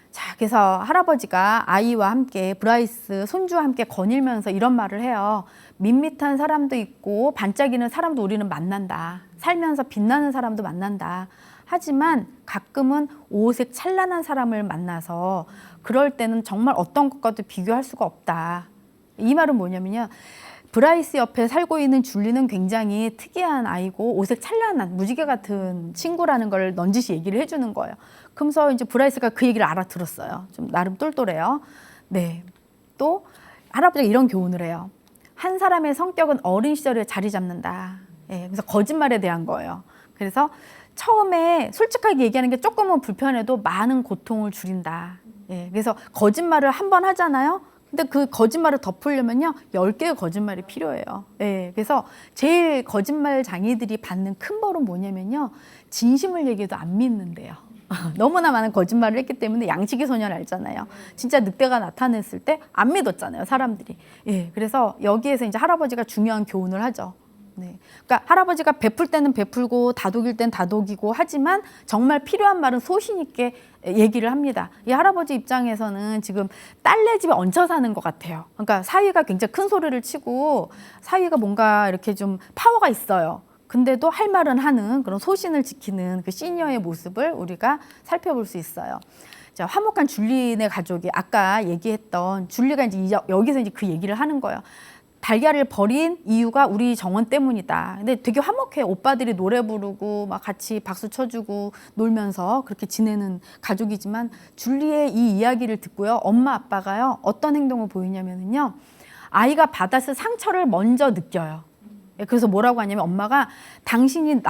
자, 그래서 할아버지가 아이와 함께, 브라이스 손주와 함께 거닐면서 이런 말을 해요. 밋밋한 사람도 있고 반짝이는 사람도 우리는 만난다. 살면서 빛나는 사람도 만난다. 하지만 가끔은 오색 찬란한 사람을 만나서 그럴 때는 정말 어떤 것과도 비교할 수가 없다. 이 말은 뭐냐면요. 브라이스 옆에 살고 있는 줄리는 굉장히 특이한 아이고 오색 찬란한 무지개 같은 친구라는 걸 넌지시 얘기를 해주는 거예요. 그러면서 이제 브라이스가 그 얘기를 알아들었어요. 좀 나름 똘똘해요. 네. 또 할아버지가 이런 교훈을 해요. 한 사람의 성격은 어린 시절에 자리 잡는다. 예, 그래서 거짓말에 대한 거예요. 그래서 처음에 솔직하게 얘기하는 게 조금은 불편해도 많은 고통을 줄인다. 예, 그래서 거짓말을 한 번 하잖아요. 근데 그 거짓말을 덮으려면요 10개의 거짓말이 필요해요. 예, 그래서 제일 거짓말 장애들이 받는 큰 벌은 뭐냐면요, 진심을 얘기해도 안 믿는데요. 너무나 많은 거짓말을 했기 때문에 양치기 소년 알잖아요. 진짜 늑대가 나타났을 때 안 믿었잖아요, 사람들이. 예, 그래서 여기에서 이제 할아버지가 중요한 교훈을 하죠. 네. 그러니까 할아버지가 베풀 때는 베풀고 다독일 땐 다독이고 하지만 정말 필요한 말은 소신 있게 얘기를 합니다. 이 할아버지 입장에서는 지금 딸네 집에 얹혀 사는 것 같아요. 그러니까 사위가 굉장히 큰 소리를 치고 사위가 뭔가 이렇게 좀 파워가 있어요. 근데도 할 말은 하는 그런 소신을 지키는 그 시니어의 모습을 우리가 살펴볼 수 있어요. 자, 화목한 줄리네 가족이 아까 얘기했던 줄리가 이제 여기서 이제 그 얘기를 하는 거예요. 달걀을 버린 이유가 우리 정원 때문이다. 근데 되게 화목해요. 오빠들이 노래 부르고 막 같이 박수 쳐주고 놀면서 그렇게 지내는 가족이지만 줄리의 이 이야기를 듣고요. 엄마 아빠가요. 어떤 행동을 보이냐면요. 아이가 받았을 상처를 먼저 느껴요. 그래서 뭐라고 하냐면 엄마가 당신이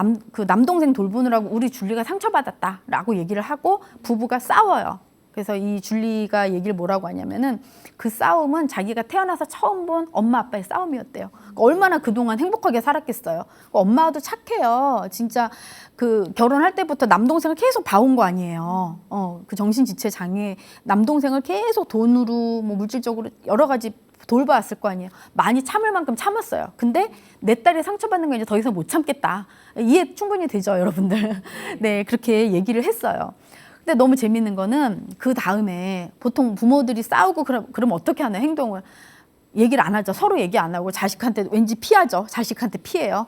남동생 돌보느라고 우리 줄리가 상처받았다라고 얘기를 하고 부부가 싸워요. 그래서 이 줄리가 얘기를 뭐라고 하냐면은 그 싸움은 자기가 태어나서 처음 본 엄마 아빠의 싸움이었대요. 그러니까 얼마나 그동안 행복하게 살았겠어요. 엄마도 착해요. 진짜 그 결혼할 때부터 남동생을 계속 봐온 거 아니에요. 그 정신지체 장애 남동생을 계속 돈으로 뭐 물질적으로 여러 가지 돌봐왔을 거 아니에요. 많이 참을 만큼 참았어요. 근데 내 딸이 상처받는 거 이제 더 이상 못 참겠다. 이해 충분히 되죠, 여러분들. 네, 그렇게 얘기를 했어요. 근데 너무 재밌는 거는 그 다음에 보통 부모들이 싸우고 그럼 어떻게 하나요? 행동을 얘기를 안 하죠. 서로 얘기 안 하고 자식한테 왠지 피하죠. 자식한테 피해요.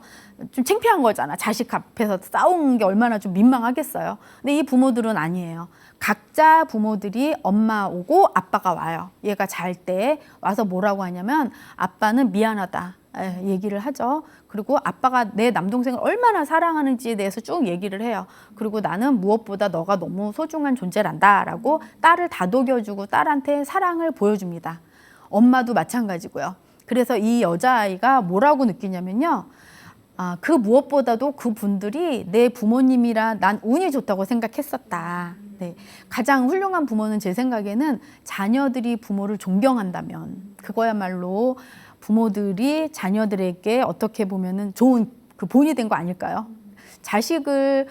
좀 창피한 거잖아. 자식 앞에서 싸우는 게 얼마나 좀 민망하겠어요. 근데 이 부모들은 아니에요. 각자 부모들이 엄마 오고 아빠가 와요. 얘가 잘 때 와서 뭐라고 하냐면 아빠는 미안하다 얘기를 하죠. 그리고 아빠가 내 남동생을 얼마나 사랑하는지에 대해서 쭉 얘기를 해요. 그리고 나는 무엇보다 너가 너무 소중한 존재란다 라고 딸을 다독여주고 딸한테 사랑을 보여줍니다. 엄마도 마찬가지고요. 그래서 이 여자아이가 뭐라고 느끼냐면요. 그 무엇보다도 그분들이 내 부모님이라 난 운이 좋다고 생각했었다. 네. 가장 훌륭한 부모는 제 생각에는 자녀들이 부모를 존경한다면 그거야말로 부모들이 자녀들에게 어떻게 보면은 좋은 그 본이 된 거 아닐까요? 자식을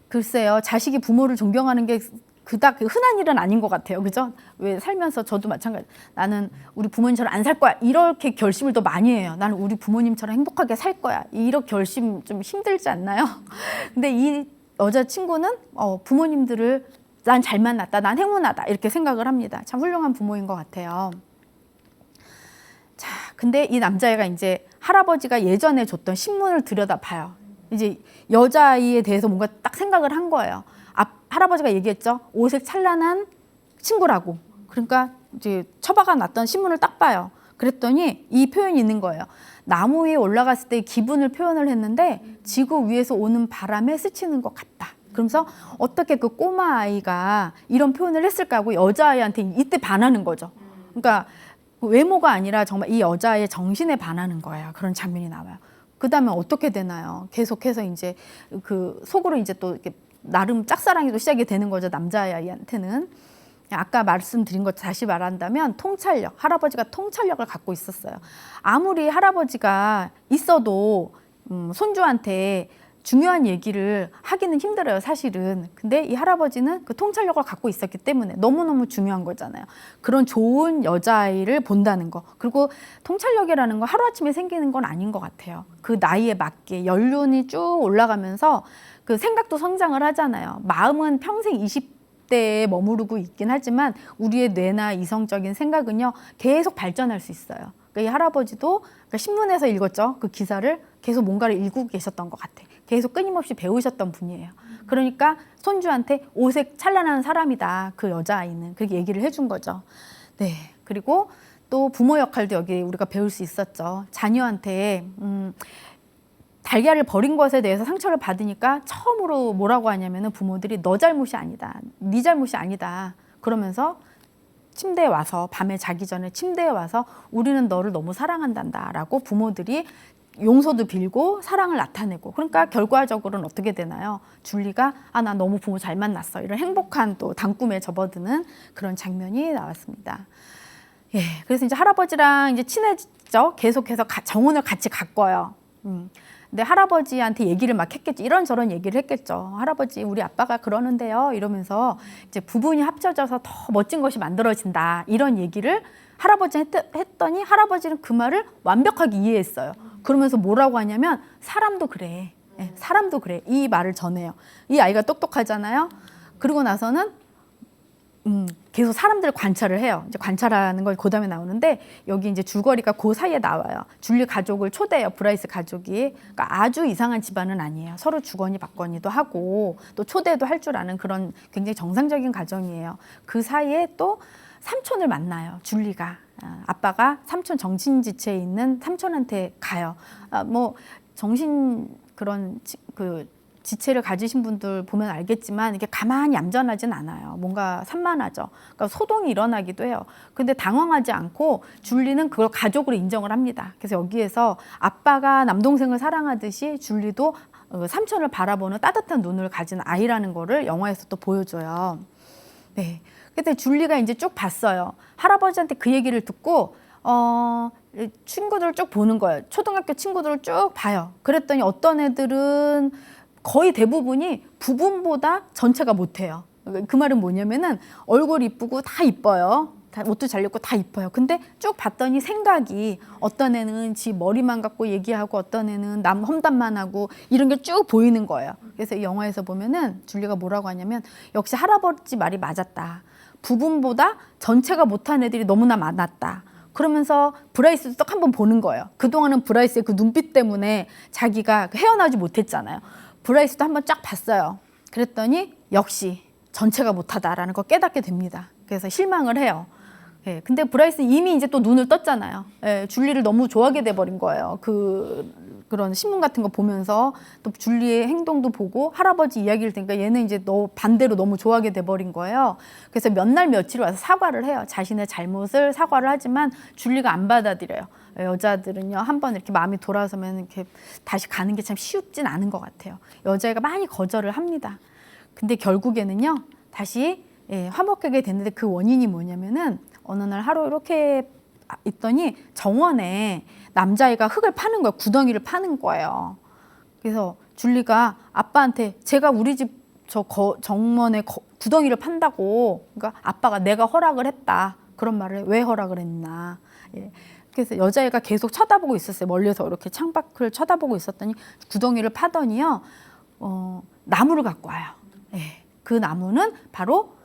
글쎄요, 자식이 부모를 존경하는 게 그닥 흔한 일은 아닌 것 같아요. 그죠? 왜 살면서 저도 마찬가지. 나는 우리 부모님처럼 안 살 거야. 이렇게 결심을 더 많이 해요. 나는 우리 부모님처럼 행복하게 살 거야. 이런 결심 좀 힘들지 않나요? 근데 이 여자친구는 부모님들을 난 잘 만났다. 난 행운하다. 이렇게 생각을 합니다. 참 훌륭한 부모인 것 같아요. 근데 이 남자애가 이제 할아버지가 예전에 줬던 신문을 들여다봐요. 이제 여자아이에 대해서 뭔가 딱 생각을 한 거예요. 할아버지가 얘기했죠. 오색 찬란한 친구라고. 그러니까 이제 처박아 놨던 신문을 딱 봐요. 그랬더니 이 표현이 있는 거예요. 나무 위에 올라갔을 때 기분을 표현을 했는데 지구 위에서 오는 바람에 스치는 것 같다. 그러면서 어떻게 그 꼬마 아이가 이런 표현을 했을까 하고 여자아이한테 이때 반하는 거죠. 그러니까 외모가 아니라 정말 이 여자의 정신에 반하는 거예요. 그런 장면이 나와요. 그 다음에 어떻게 되나요? 계속해서 이제 그 속으로 이제 또 이렇게 나름 짝사랑이 또 시작이 되는 거죠. 남자아이한테는. 아까 말씀드린 것 다시 말한다면 통찰력, 할아버지가 통찰력을 갖고 있었어요. 아무리 할아버지가 있어도 손주한테 중요한 얘기를 하기는 힘들어요, 사실은. 근데 이 할아버지는 그 통찰력을 갖고 있었기 때문에 너무너무 중요한 거잖아요. 그런 좋은 여자아이를 본다는 거. 그리고 통찰력이라는 건 하루아침에 생기는 건 아닌 것 같아요. 그 나이에 맞게 연륜이 쭉 올라가면서 그 생각도 성장을 하잖아요. 마음은 평생 20대에 머무르고 있긴 하지만 우리의 뇌나 이성적인 생각은요, 계속 발전할 수 있어요. 그러니까 이 할아버지도 그러니까 신문에서 읽었죠. 그 기사를 계속 뭔가를 읽고 계셨던 것 같아. 계속 끊임없이 배우셨던 분이에요. 그러니까 손주한테 오색 찬란한 사람이다. 그 여자아이는. 그렇게 얘기를 해준 거죠. 네. 그리고 또 부모 역할도 여기 우리가 배울 수 있었죠. 자녀한테 달걀을 버린 것에 대해서 상처를 받으니까 처음으로 뭐라고 하냐면은 부모들이 너 잘못이 아니다. 네 잘못이 아니다. 그러면서 침대에 와서 밤에 자기 전에 침대에 와서 우리는 너를 너무 사랑한단다라고 부모들이 용서도 빌고 사랑을 나타내고 그러니까 결과적으로는 어떻게 되나요? 줄리가 나 너무 부모 잘 만났어 이런 행복한 또 단꿈에 접어드는 그런 장면이 나왔습니다. 예, 그래서 이제 할아버지랑 이제 친해졌죠. 계속해서 정원을 같이 가꿔요. 근데 할아버지한테 얘기를 막 했겠죠. 이런저런 얘기를 했겠죠. 할아버지, 우리 아빠가 그러는데요. 이러면서 이제 부분이 합쳐져서 더 멋진 것이 만들어진다. 이런 얘기를 할아버지한테 했더니 할아버지는 그 말을 완벽하게 이해했어요. 그러면서 뭐라고 하냐면 사람도 그래. 네, 사람도 그래. 이 말을 전해요. 이 아이가 똑똑하잖아요. 그리고 나서는 계속 사람들을 관찰을 해요. 이제 관찰하는 걸 그다음에 나오는데 여기 이제 줄거리가 그 사이에 나와요. 줄리 가족을 초대해요. 브라이스 가족이. 그러니까 아주 이상한 집안은 아니에요. 서로 주거니 받거니도 하고 또 초대도 할 줄 아는 그런 굉장히 정상적인 가정이에요. 그 사이에 또 삼촌을 만나요. 줄리가. 아빠가 삼촌 정신지체에 있는 삼촌한테 가요. 뭐 정신 그런 그 지체를 가지신 분들 보면 알겠지만 이게 가만히 얌전하진 않아요. 뭔가 산만하죠. 그러니까 소동이 일어나기도 해요. 근데 당황하지 않고 줄리는 그걸 가족으로 인정을 합니다. 그래서 여기에서 아빠가 남동생을 사랑하듯이 줄리도 삼촌을 바라보는 따뜻한 눈을 가진 아이라는 거를 영화에서 또 보여줘요. 네. 그때 줄리가 이제 쭉 봤어요. 할아버지한테 그 얘기를 듣고 친구들을 쭉 보는 거예요. 초등학교 친구들을 쭉 봐요. 그랬더니 어떤 애들은 거의 대부분이 부분보다 전체가 못해요. 그 말은 뭐냐면은 얼굴 이쁘고 다 이뻐요. 다 옷도 잘 입고 다 이뻐요. 근데 쭉 봤더니 생각이 어떤 애는 지 머리만 갖고 얘기하고 어떤 애는 남 험담만 하고 이런 게 쭉 보이는 거예요. 그래서 이 영화에서 보면은 줄리가 뭐라고 하냐면 역시 할아버지 말이 맞았다. 부분보다 전체가 못한 애들이 너무나 많았다. 그러면서 브라이스도 딱 한번 보는 거예요. 그동안은 브라이스의 그 눈빛 때문에 자기가 헤어나지 못했잖아요. 브라이스도 한번 쫙 봤어요. 그랬더니 역시 전체가 못하다라는 걸 깨닫게 됩니다. 그래서 실망을 해요. 예, 근데 브라이스 이미 이제 또 눈을 떴잖아요. 예, 줄리를 너무 좋아하게 돼버린 거예요. 그런 신문 같은 거 보면서 또 줄리의 행동도 보고 할아버지 이야기를 들으니까 얘는 이제 반대로 너무 좋아하게 돼버린 거예요. 그래서 몇 날 며칠 와서 사과를 해요. 자신의 잘못을 사과를 하지만 줄리가 안 받아들여요. 여자들은요, 한번 이렇게 마음이 돌아서면 이렇게 다시 가는 게 참 쉽진 않은 것 같아요. 여자애가 많이 거절을 합니다. 근데 결국에는요, 다시 화목하게 됐는데 그 원인이 뭐냐면은 어느 날 하루 이렇게 있더니 정원에 남자애가 흙을 파는 거예요. 구덩이를 파는 거예요. 그래서 줄리가 아빠한테 제가 우리 집 정원에 구덩이를 판다고, 그러니까 아빠가 내가 허락을 했다. 그런 말을 왜 허락을 했나. 예. 그래서 여자애가 계속 쳐다보고 있었어요. 멀리서 이렇게 창밖을 쳐다보고 있었더니 구덩이를 파더니요, 나무를 갖고 와요. 예. 그 나무는 바로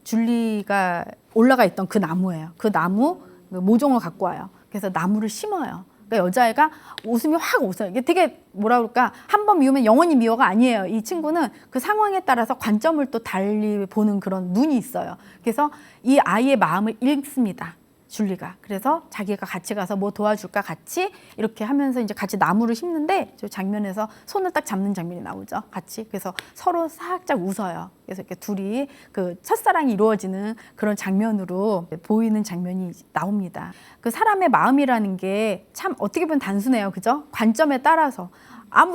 줄리가 올라가 있던 그 나무예요. 그 나무 모종을 갖고 와요. 그래서 나무를 심어요. 그러니까 여자애가 웃으면 확 웃어요. 이게 되게 뭐라 그럴까, 한 번 미우면 영원히 미워가 아니에요. 이 친구는 그 상황에 따라서 관점을 또 달리 보는 그런 눈이 있어요. 그래서 이 아이의 마음을 읽습니다. 줄리가. 그래서 자기가 같이 가서 뭐 도와줄까 같이 이렇게 하면서 이제 같이 나무를 심는데 저 장면에서 손을 딱 잡는 장면이 나오죠. 같이. 그래서 서로 살짝 웃어요. 그래서 이렇게 둘이 그 첫사랑이 이루어지는 그런 장면으로 보이는 장면이 나옵니다. 그 사람의 마음이라는 게 참 어떻게 보면 단순해요. 그죠? 관점에 따라서.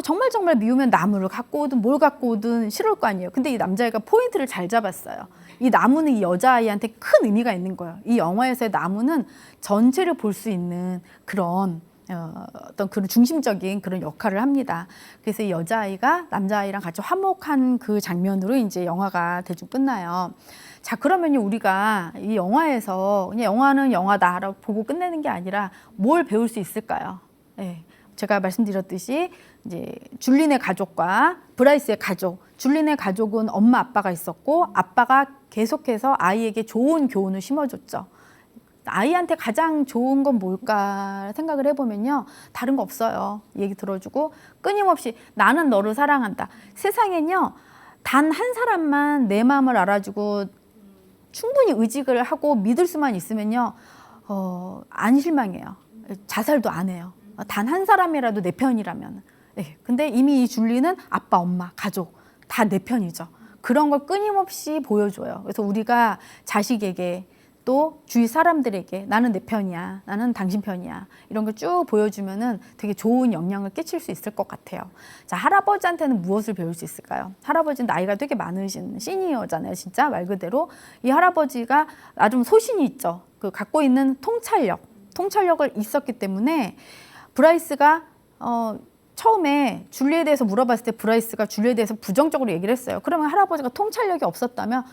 정말 미우면 나무를 갖고 오든 뭘 갖고 오든 싫을 거 아니에요. 근데 이 남자애가 포인트를 잘 잡았어요. 이 나무는 이 여자아이한테 큰 의미가 있는 거예요. 이 영화에서의 나무는 전체를 볼 수 있는 그런 어떤 그런 중심적인 그런 역할을 합니다. 그래서 이 여자아이가 남자아이랑 같이 화목한 그 장면으로 이제 영화가 대충 끝나요. 자, 그러면요, 우리가 이 영화에서 그냥 영화는 영화다라고 보고 끝내는 게 아니라 뭘 배울 수 있을까요? 네. 제가 말씀드렸듯이 이제 줄린의 가족과 브라이스의 가족, 줄린의 가족은 엄마 아빠가 있었고 아빠가 계속해서 아이에게 좋은 교훈을 심어줬죠. 아이한테 가장 좋은 건 뭘까 생각을 해보면요, 다른 거 없어요. 얘기 들어주고 끊임없이 나는 너를 사랑한다. 세상엔요, 단 한 사람만 내 마음을 알아주고 충분히 의지를 하고 믿을 수만 있으면요, 안 실망해요. 자살도 안 해요. 단 한 사람이라도 내 편이라면. 네. 근데 이미 이 줄리는 아빠, 엄마, 가족 다 내 편이죠. 그런 걸 끊임없이 보여줘요. 그래서 우리가 자식에게 또 주위 사람들에게 나는 내 편이야, 나는 당신 편이야, 이런 걸 쭉 보여주면은 되게 좋은 영향을 끼칠 수 있을 것 같아요. 자, 할아버지한테는 무엇을 배울 수 있을까요? 할아버지는 나이가 되게 많으신 시니어잖아요. 진짜 말 그대로 이 할아버지가 나름 소신이 있죠. 그 갖고 있는 통찰력을 있었기 때문에 브라이스가 처음에 줄리에 대해서 물어봤을 때 브라이스가 줄리에 대해서 부정적으로 얘기를 했어요. 그러면 할아버지가 통찰력이 없었다면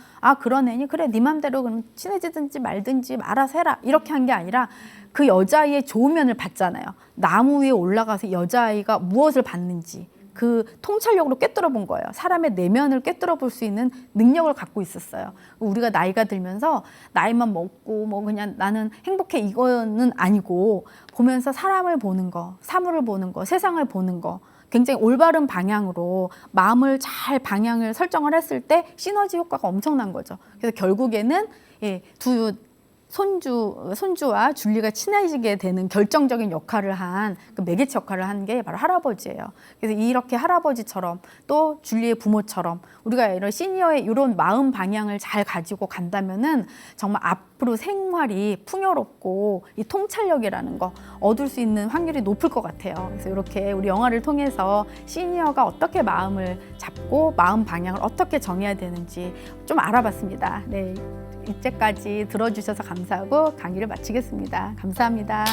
그런 애니? 그래, 네 맘대로 그럼 친해지든지 말든지 알아서 해라, 이렇게 한 게 아니라 그 여자아이의 좋은 면을 봤잖아요. 나무 위에 올라가서 여자아이가 무엇을 봤는지 그 통찰력으로 꿰뚫어 본 거예요. 사람의 내면을 꿰뚫어 볼 수 있는 능력을 갖고 있었어요. 우리가 나이가 들면서 나이만 먹고 뭐 그냥 나는 행복해 이거는 아니고, 보면서 사람을 보는 거, 사물을 보는 거, 세상을 보는 거, 굉장히 올바른 방향으로 마음을 잘 방향을 설정을 했을 때 시너지 효과가 엄청난 거죠. 그래서 결국에는 두 손주와 줄리가 친해지게 되는 결정적인 역할을 한 그 매개체 역할을 한 게 바로 할아버지예요. 그래서 이렇게 할아버지처럼 또 줄리의 부모처럼 우리가 이런 시니어의 이런 마음 방향을 잘 가지고 간다면은 정말 앞으로 생활이 풍요롭고 이 통찰력이라는 거 얻을 수 있는 확률이 높을 것 같아요. 그래서 이렇게 우리 영화를 통해서 시니어가 어떻게 마음을 잡고 마음 방향을 어떻게 정해야 되는지 좀 알아봤습니다. 네. 이때까지 들어주셔서 감사하고 강의를 마치겠습니다. 감사합니다.